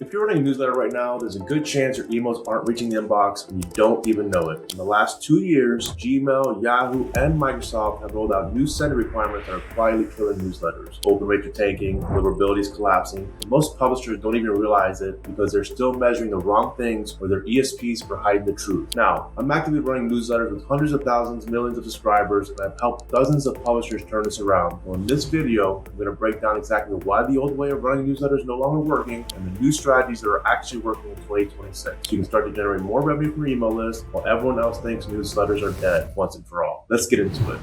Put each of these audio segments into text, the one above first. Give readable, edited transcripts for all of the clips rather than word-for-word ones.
If you're running a newsletter right now, there's a good chance your emails aren't reaching the inbox and you don't even know it. In the last 2 years, Gmail, Yahoo, and Microsoft have rolled out new sender requirements that are quietly killing newsletters. Open rates are tanking, deliverability is collapsing, and most publishers don't even realize it because they're still measuring the wrong things or their ESPs are hiding the truth. Now, I'm actively running newsletters with hundreds of thousands, millions of subscribers, and I've helped dozens of publishers turn this around. Well, in this video, I'm going to break down exactly why the old way of running newsletters is no longer working and the new strategies that are actually working in 2026. So you can start to generate more revenue from your email list while everyone else thinks newsletters are dead once and for all. Let's get into it.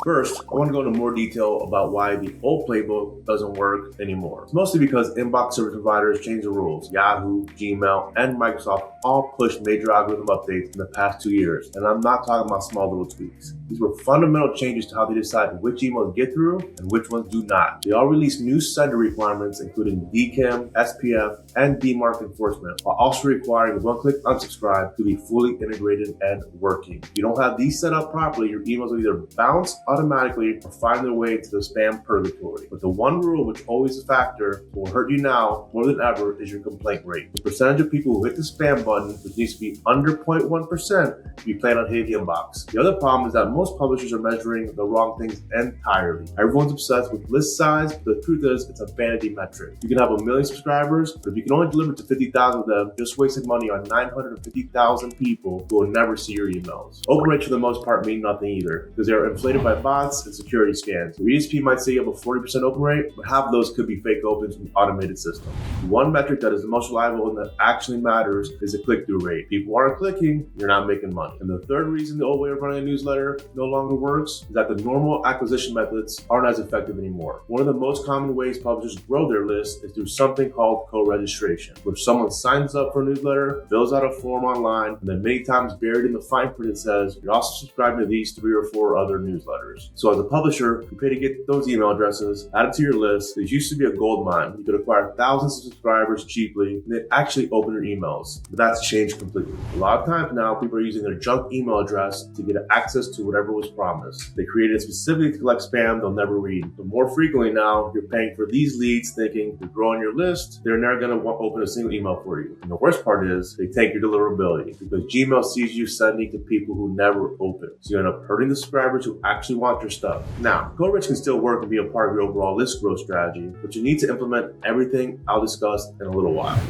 First, I want to go into more detail about why the old playbook doesn't work anymore. It's mostly because inbox service providers changed the rules. Yahoo, Gmail, and Microsoft all pushed major algorithm updates in the past 2 years. And I'm not talking about small little tweaks. These were fundamental changes to how they decide which emails get through and which ones do not. They all released new sender requirements, including DKIM, SPF, and DMARC enforcement, while also requiring one-click unsubscribe to be fully integrated and working. If you don't have these set up properly, your emails will either bounce automatically or find their way to the spam purgatory. But the one rule which always is a factor will hurt you now more than ever is your complaint rate. The percentage of people who hit the spam button, which needs to be under 0.1%, if you plan on hitting the inbox. The other problem is that most publishers are measuring the wrong things entirely. Everyone's obsessed with list size, but the truth is it's a vanity metric. You can have 1 million subscribers, but if you can only deliver to 50,000 of them, just wasting money on 950,000 people who will never see your emails. Open rates for the most part mean nothing either, because they are inflated by bots and security scans. Your ESP might say you have a 40% open rate, but half of those could be fake opens from automated systems. One metric that is the most reliable and that actually matters is the click-through rate. People aren't clicking, you're not making money. And the third reason the old way of running a newsletter no longer works is that the normal acquisition methods aren't as effective anymore. One of the most common ways publishers grow their list is through something called co-registration, where someone signs up for a newsletter, fills out a form online, and then many times buried in the fine print it says, you're also subscribing to these 3 or 4 other newsletters. So as a publisher, you pay to get those email addresses added to your list. It used to be a gold mine. You could acquire thousands of subscribers cheaply, and they actually open your emails. But that's changed completely. A lot of times now, people are using their junk email address to get access to whatever was promised. They created it specifically to collect spam they'll never read. But more frequently now, you're paying for these leads thinking you're growing your list, they're never going to open a single email for you. And the worst part is they take your deliverability because Gmail sees you sending to people who never open. So you end up hurting the subscribers who actually want your stuff. Now, co-rich can still work and be a part of your overall list growth strategy, but you need to implement everything I'll discuss in a little while.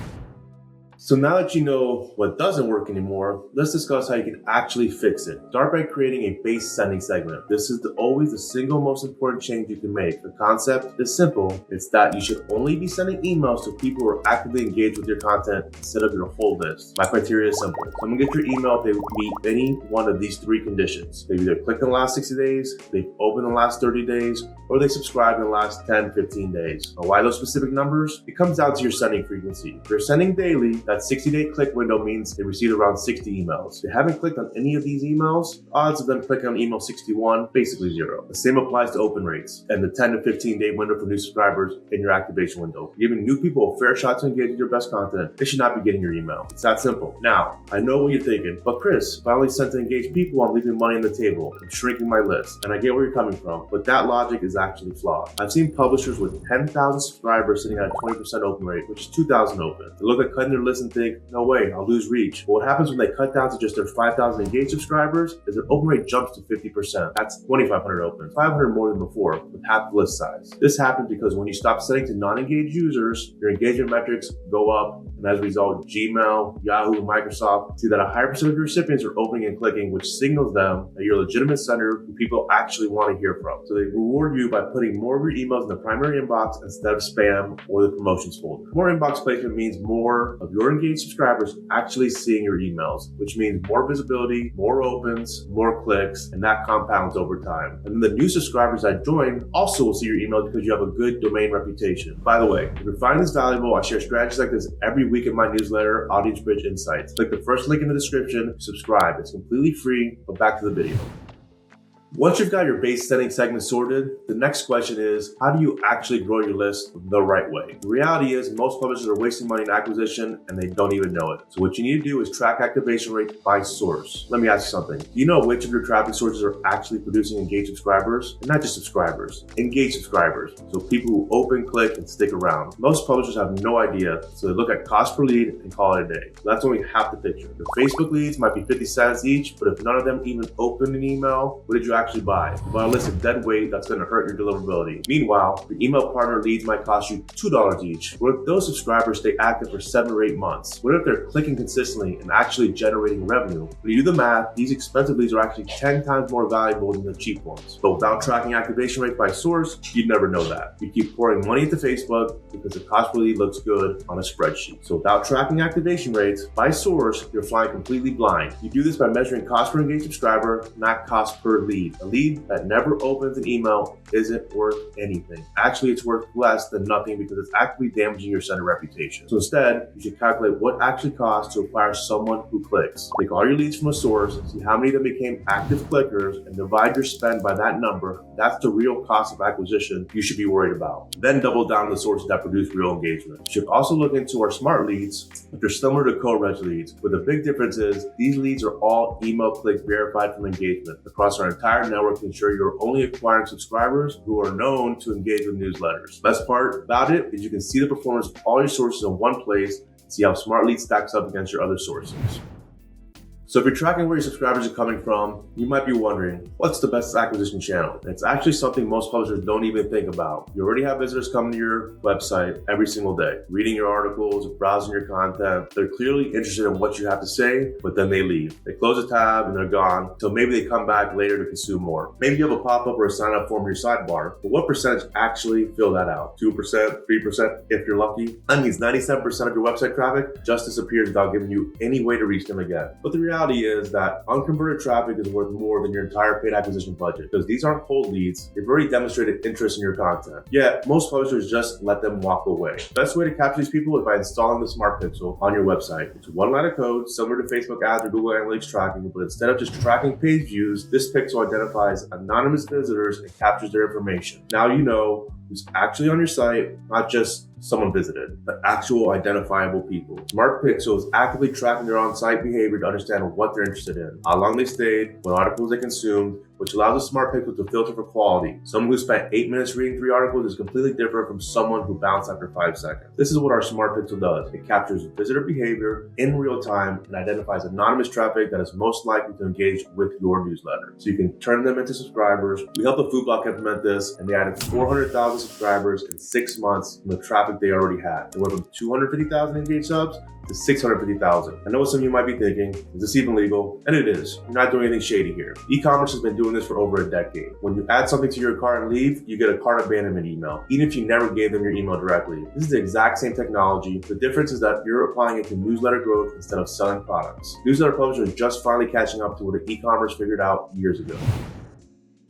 So now that you know what doesn't work anymore, let's discuss how you can actually fix it. Start by creating a base sending segment. This is always the single most important change you can make. The concept is simple. It's that you should only be sending emails to people who are actively engaged with your content instead of your whole list. My criteria is simple. Someone gets your email if they meet any one of these 3 conditions. They've either clicked in the last 60 days, they've opened in the last 30 days, or they subscribed in the last 10, 15 days. Now, why those specific numbers? It comes down to your sending frequency. If you're sending daily, that 60-day click window means they received around 60 emails. If they haven't clicked on any of these emails, odds of them clicking on email 61, basically 0. The same applies to open rates and the 10 to 15-day window for new subscribers in your activation window. Giving new people a fair shot to engage with your best content, they should not be getting your email. It's that simple. Now, I know what you're thinking, but Chris, if I only sent to engage people, I'm leaving money on the table. I'm shrinking my list. And I get where you're coming from, but that logic is actually flawed. I've seen publishers with 10,000 subscribers sitting at a 20% open rate, which is 2,000 open. They look at cutting their list and think, no way, I'll lose reach. But what happens when they cut down to just their 5,000 engaged subscribers is their open rate jumps to 50%. That's 2,500 open, 500 more than before, with half the list size. This happens because when you stop sending to non-engaged users, your engagement metrics go up, and as a result, Gmail, Yahoo, and Microsoft see that a higher percentage of your recipients are opening and clicking, which signals them that you're a legitimate sender who people actually want to hear from. So they reward you by putting more of your emails in the primary inbox instead of spam or the promotions folder. More inbox placement means more of your engaged subscribers actually seeing your emails, which means more visibility, more opens, more clicks, and that compounds over time. And then the new subscribers that join also will see your email because you have a good domain reputation. By the way, if you're finding this valuable, I share strategies like this every week in my newsletter, Audience Bridge Insights. Click the first link in the description, subscribe. It's completely free, but back to the video. Once you've got your base setting segment sorted, the next question is, how do you actually grow your list the right way? The reality is most publishers are wasting money in acquisition and they don't even know it. So what you need to do is track activation rate by source. Let me ask you something. Do you know which of your traffic sources are actually producing engaged subscribers? And not just subscribers, engaged subscribers. So people who open, click, and stick around. Most publishers have no idea, so they look at cost per lead and call it a day. So that's only half the picture. Your Facebook leads might be 50 cents each, but if none of them even open an email, what did you actually buy? You bought a list of dead weight that's going to hurt your deliverability. Meanwhile, your email partner leads might cost you $2 each. What if those subscribers stay active for 7 or 8 months? What if they're clicking consistently and actually generating revenue? When you do the math, these expensive leads are actually 10 times more valuable than the cheap ones. But without tracking activation rate by source, you'd never know that. You keep pouring money into Facebook because the cost per lead looks good on a spreadsheet. So without tracking activation rates by source, you're flying completely blind. You do this by measuring cost per engaged subscriber, not cost per lead. A lead that never opens an email isn't worth anything. Actually, it's worth less than nothing because it's actively damaging your sender reputation. So instead, you should calculate what actually costs to acquire someone who clicks. Take all your leads from a source, see how many of them became active clickers, and divide your spend by that number. That's the real cost of acquisition you should be worried about. Then double down on the sources that produce real engagement. You should also look into our smart leads, which are similar to co-reg leads, but the big difference is these leads are all email click verified from engagement across our entire network to ensure you're only acquiring subscribers who are known to engage with newsletters. Best part about it is you can see the performance of all your sources in one place and see how Smart Lead stacks up against your other sources. So if you're tracking where your subscribers are coming from, you might be wondering, what's the best acquisition channel? And it's actually something most publishers don't even think about. You already have visitors coming to your website every single day, reading your articles, browsing your content. They're clearly interested in what you have to say, but then they leave. They close a tab and they're gone, so maybe they come back later to consume more. Maybe you have a pop-up or a sign-up form in your sidebar, but what percentage actually fill that out? 2%, 3% if you're lucky? That means 97% of your website traffic just disappears without giving you any way to reach them again. But the reality is that unconverted traffic is worth more than your entire paid acquisition budget because these aren't cold leads. They've already demonstrated interest in your content. Yet, most publishers just let them walk away. The best way to capture these people is by installing the Smart Pixel on your website. It's one line of code similar to Facebook ads or Google Analytics tracking, but instead of just tracking page views, this pixel identifies anonymous visitors and captures their information. Now you know who's actually on your site, not just someone visited, but actual identifiable people. Smart Pixel is actively tracking their on-site behavior to understand what they're interested in, how long they stayed, what articles they consumed, which allows the Smart Pixel to filter for quality. Someone who spent 8 minutes reading 3 articles is completely different from someone who bounced after 5 seconds. This is what our Smart Pixel does. It captures visitor behavior in real time and identifies anonymous traffic that is most likely to engage with your newsletter. So you can turn them into subscribers. We helped the Food Block implement this, and they added 400,000 subscribers in 6 months from the traffic they already had. It went from 250,000 engaged subs to 650,000. I know some of you might be thinking, is this even legal? And it is. You're not doing anything shady here. E-commerce has been doing this for over a decade. When you add something to your cart and leave, you get a cart abandonment email, even if you never gave them your email directly. This is the exact same technology. The difference is that you're applying it to newsletter growth instead of selling products. Newsletter publishers are just finally catching up to what e-commerce figured out years ago.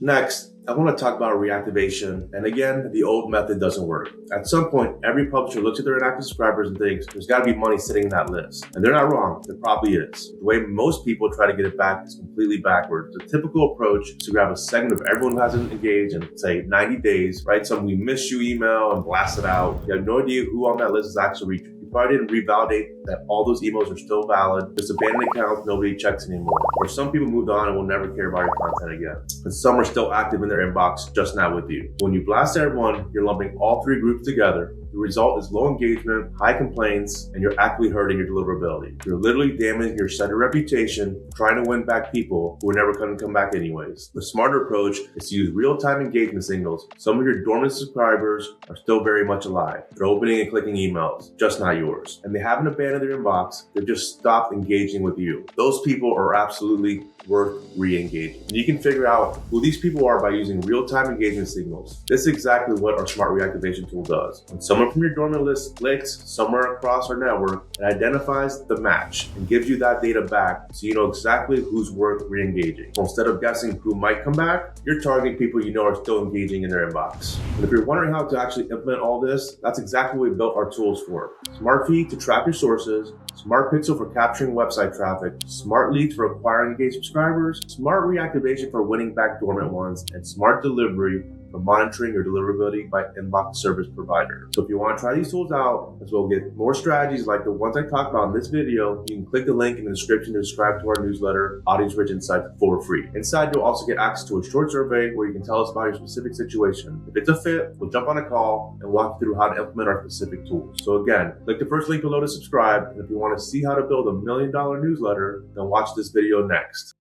Next, I want to talk about reactivation. And again, the old method doesn't work. At some point, every publisher looks at their inactive subscribers and thinks there's got to be money sitting in that list. And they're not wrong. There probably is. The way most people try to get it back is completely backwards. The typical approach is to grab a segment of everyone who hasn't engaged in, say, 90 days, write some "we miss you" email and blast it out. You have no idea who on that list is actually reaching. Probably didn't revalidate that all those emails are still valid. Just abandoned accounts nobody checks anymore. Or some people moved on and will never care about your content again. And some are still active in their inbox, just not with you. When you blast everyone, you're lumping all 3 groups together. The result is low engagement, high complaints, and you're actively hurting your deliverability. You're literally damaging your sender reputation, trying to win back people who are never going to come back anyways. The smarter approach is to use real-time engagement signals. Some of your dormant subscribers are still very much alive. They're opening and clicking emails, just not yours. And they haven't abandoned their inbox, they've just stopped engaging with you. Those people are absolutely worth re-engaging. And you can figure out who these people are by using real-time engagement signals. This is exactly what our Smart Reactivation tool does. When someone from your dormant list clicks somewhere across our network, it identifies the match and gives you that data back so you know exactly who's worth re-engaging. So instead of guessing who might come back, you're targeting people you know are still engaging in their inbox. And if you're wondering how to actually implement all this, that's exactly what we built our tools for. Smart Feed to track your sources, Smart Pixel for capturing website traffic, Smart Leads for acquiring engaged subscribers, Smart Reactivation for winning back dormant ones, and Smart Delivery for monitoring your deliverability by inbox service provider. So if you want to try these tools out, as well get more strategies like the ones I talked about in this video, you can click the link in the description to subscribe to our newsletter, Audience Rich Insights, for free. Inside, you'll also get access to a short survey where you can tell us about your specific situation. If it's a fit, we'll jump on a call and walk you through how to implement our specific tools. So again, click the first link below to subscribe. And if you want to see how to build $1 million newsletter, then watch this video next.